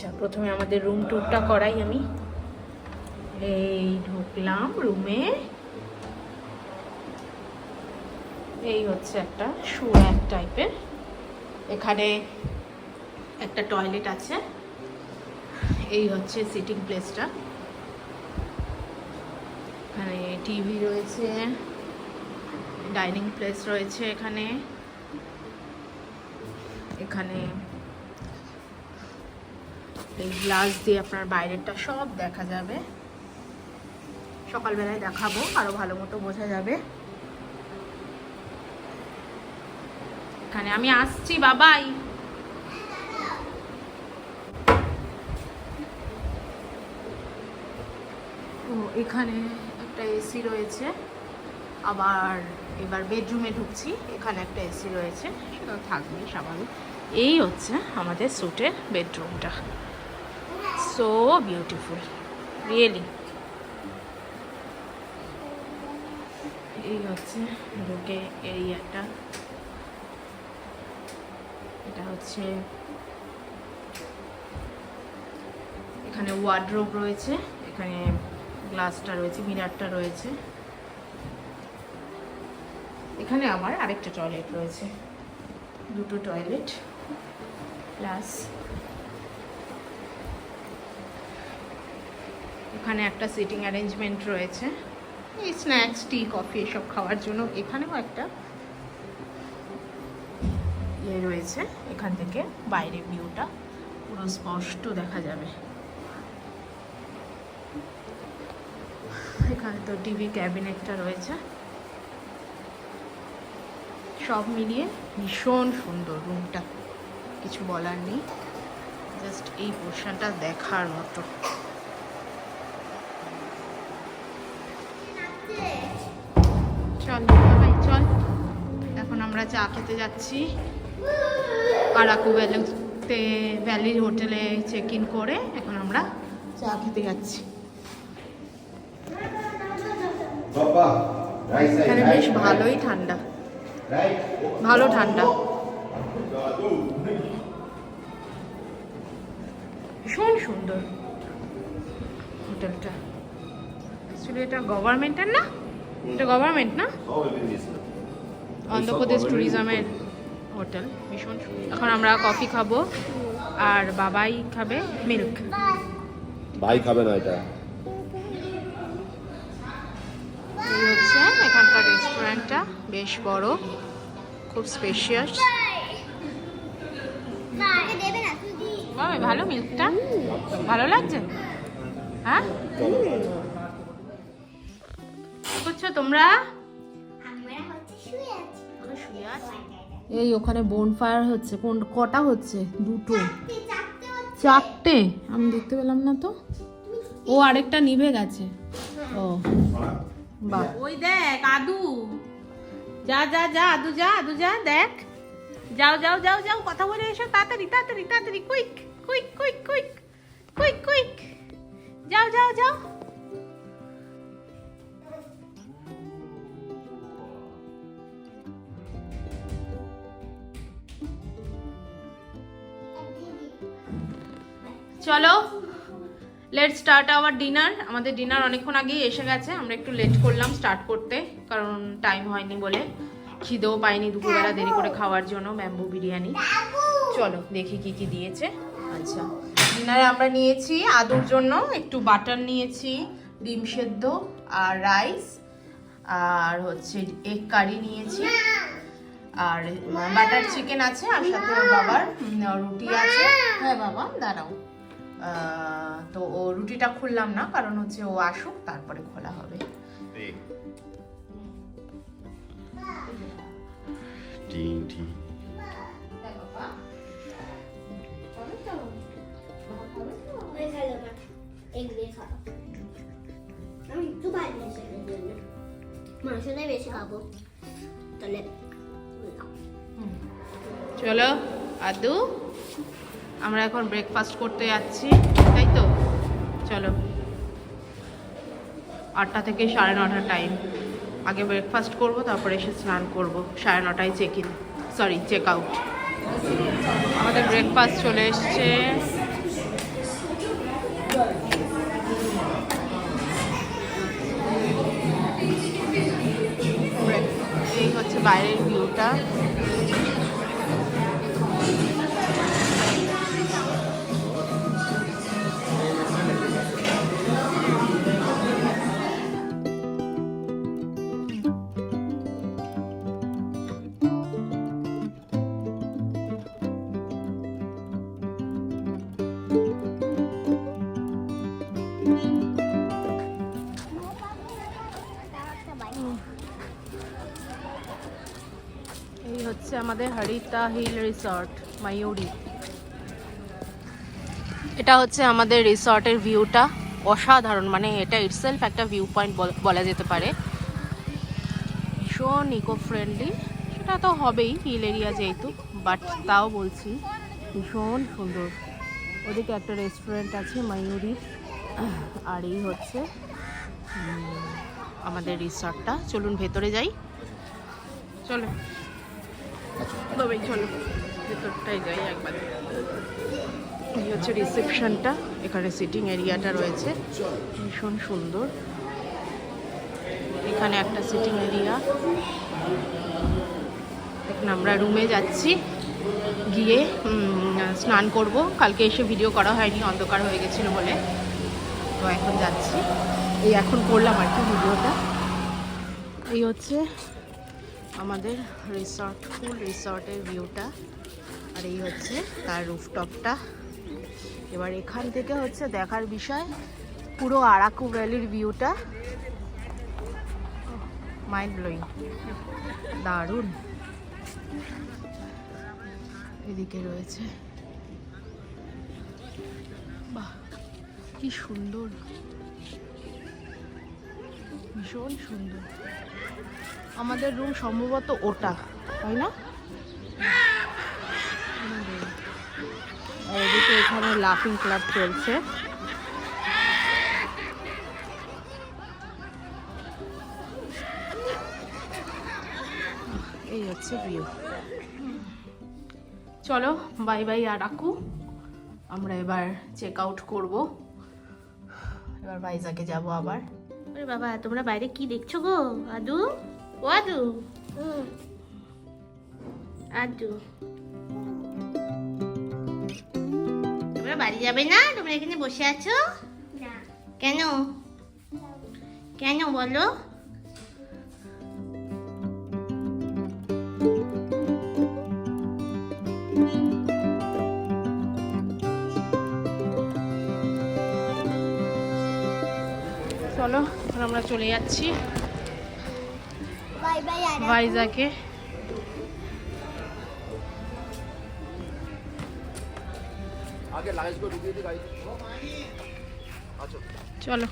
আচ্ছা, প্রথমে আমাদের রুম ট্যুরটা করাই আমি। এই ঢুকলাম রুমে। এই হচ্ছে একটা শু এক টাইপের। এখানে একটা টয়লেট আছে। এই হচ্ছে সিটিং প্লেসটা। এখানে টিভি রয়েছে, ডাইনিং প্লেস রয়েছে এখানে। এখানে এই গ্লাস দিয়ে আপনার বাইরেটা সব দেখা যাবে। সকালবেলায় দেখাবো, আরো ভালো মতো বোঝা যাবে। এখানে আমি আসছি বাবাই। ও এখানে একটা এসি রয়েছে। আবার এবার বেডরুমে ঢুকছি, এখানে একটা এসি রয়েছে, সেটাও থাকবে স্বাভাবিক। এই হচ্ছে আমাদের স্যুটের বেডরুমটা। So beautiful really. এই হচ্ছে ঢুকে এরিয়াটা। এটা হচ্ছে এখানে ওয়ার্ডরোব রয়েছে, এখানে গ্লাসটা রয়েছে, মিরারটা রয়েছে। এখানে আমার আরেকটা টয়লেট রয়েছে, দুটো টয়লেট প্লাস এখানে একটা সিটিং অ্যারেঞ্জমেন্ট রয়েছে, এই স্ন্যাক্স টি কফি এসব খাওয়ার জন্য। এখানেও একটা ইয়ে রয়েছে, এখান থেকে বাইরে ভিউটা পুরো স্পষ্ট দেখা যাবে। এখানে তো টিভি ক্যাবিনেটটা রয়েছে। সব মিলিয়ে ভীষণ সুন্দর রুমটা, কিছু বলার নেই। জাস্ট এই পোর্শনটা দেখার মতো। চল ভাই চল, এখন আমরা চা খেতে যাচ্ছি। আরাকু ভ্যালির হোটেলে চেক ইন করে এখন আমরা চা খেতে যাচ্ছি। এখানে বেশ ভালোই ঠান্ডা, ভালো ঠান্ডা, ভীষণ সুন্দর হোটেলটা। অ্যাকচুয়ালি এটা গভর্নমেন্টের না, এটা গভর্নমেন্ট না, অন্ধ্রপ্রদেশ ট্যুরিজমের হোটেল। ভীষণ সুন্দর। এখন আমরা কফি খাবো আর বাবাই খাবে মিল্ক। ভাই খাবে না এটা। এই হচ্ছে এখানকার রেস্টুরেন্টটা, বেশ বড়, খুব স্পেশিয়াস। বাবা ভালো মিল্কটা, ভালো লাগছে। হ্যাঁ কি করছো তোমরা? এই ওখানে বোনফায়ার হচ্ছে। কটা হচ্ছে? দুটো, চারটে আমি দেখতে পেলাম না তো। ও আরেকটা নিভে গেছে। ও বাহ, ওই দেখ আদু, যা যা যা আদু, যা আদু যা, দেখ, যাও যাও যাও যাও, কথা বলে এসো তাড়াতাড়ি তাড়াতাড়ি তাড়াতাড়ি, quick quick quick quick quick quick, যাও যাও যাও। চলো লেটস স্টার্ট আওয়ার ডিনার। আমাদের ডিনার অনেকক্ষণ আগেই এসে গেছে, আমরা একটু লেট করলাম স্টার্ট করতে, কারণ টাইম হয়নি বলে। খিদেও পাইনি দুপুরবেলা দেরি করে খাওয়ার জন্য। ব্যাম্বু বিরিয়ানি। চলো দেখি কি কি দিয়েছে। আচ্ছা, ডিনারে আমরা নিয়েছি আদুর জন্য একটু বাটার নিয়েছি, ডিম সেদ্ধ আর রাইস, আর হচ্ছে এগ কারি নিয়েছি, আর বাটার চিকেন আছে, আর সাথে ওর বাবার রুটি আছে। হ্যাঁ বাবা দাঁড়াও, তো ও রুটিটা খুললাম না, কারণ হচ্ছে ও আসুক তারপরে খোলা হবে। চলো আদু, আমরা এখন ব্রেকফাস্ট করতে যাচ্ছি, তাই তো? চলো, 8টা থেকে 9:30 টাইম। আগে ব্রেকফাস্ট করব, তারপরে এসে স্নান করব। 9:30টায় check in, sorry check out. আমাদের ব্রেকফাস্ট চলে এসছে। বাইরের ভিউটা। এই হচ্ছে আমাদের হরিতা হিল রিসর্ট ময়ূরী। এটা হচ্ছে আমাদের রিসর্টের ভিউটা, অসাধারণ, মানে এটা ইটসেলফ একটা ভিউ পয়েন্ট বলা যেতে পারে। ভীষণ ইকো ফ্রেন্ডলি, সেটা তো হবেই হিল এরিয়া যেহেতু, বাট তাও বলছি ভীষণ সুন্দর। ওদিকে একটা রেস্টুরেন্ট আছে ময়ূরী, আর এই হচ্ছে আমাদের রিসর্টটা। চলুন ভেতরে যাই, চলো তবেই চলো ভেতরটাই যাই একবার। এই হচ্ছে রিসেপশনটা, এখানে সিটিং এরিয়াটা রয়েছে, ভীষণ সুন্দর। এখানে একটা সিটিং এরিয়া। এখন আমরা রুমে যাচ্ছি, গিয়ে স্নান করব। কালকে এসে ভিডিও করা হয়নি, অন্ধকার হয়ে গেছিলো বলে, তো এখন যাচ্ছি। এই এখন করলাম আর কি ভিডিওটা। এই হচ্ছে আমাদের রিসর্ট, ফুল রিসর্টের ভিউটা, আর এই হচ্ছে তার রুফটপটা। এবার এখান থেকে হচ্ছে দেখার বিষয় পুরো আরাকু ভ্যালির ভিউটা, মাইন্ড ব্লোয়িং, দারুণ। এদিকে রয়েছে, বাহ কি সুন্দর, ভীষণ সুন্দর। আমাদের রুম সম্ভবত ওটা, তাই না? আর এদিকে এখানে লাফিং ক্লাব চলছে। এই হচ্ছে ভিউ। চলো বাই বাই আরাকু, আমরা এবার চেক আউট করবো, এবার ভাইজাকে যাব আবার। আরে বাবা, তোমরা বাইরে কি দেখছো গো? আদু, ও আদু, আদু, তোমরা বাড়ি যাবে না? তোমরা এখানে বসে আছো কেন? কেন বলো? চলো আমরা চলে যাচ্ছি ভাইজাকে। চলো।